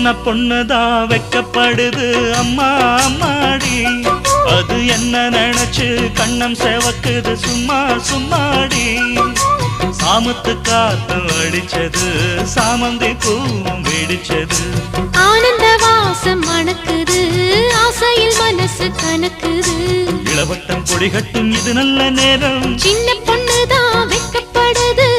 சின்ன பொண்ணுதான் வெக்கப்படுது அம்மா அம்மாடி அது என்ன நினைச்சு கண்ணம் செவக்குது சும்மா சும்மாடி சாமத்து காத்து அடிச்சது சாமந்தி பூவும் வெடிச்சது ஆனந்த வாசம் மணக்குது ஆசையில் மனசு கணக்குது இளவட்டம் கொடிகட்டும் இது நல்ல நேரம் சின்ன பொண்ணுதான் வெக்கப்படுது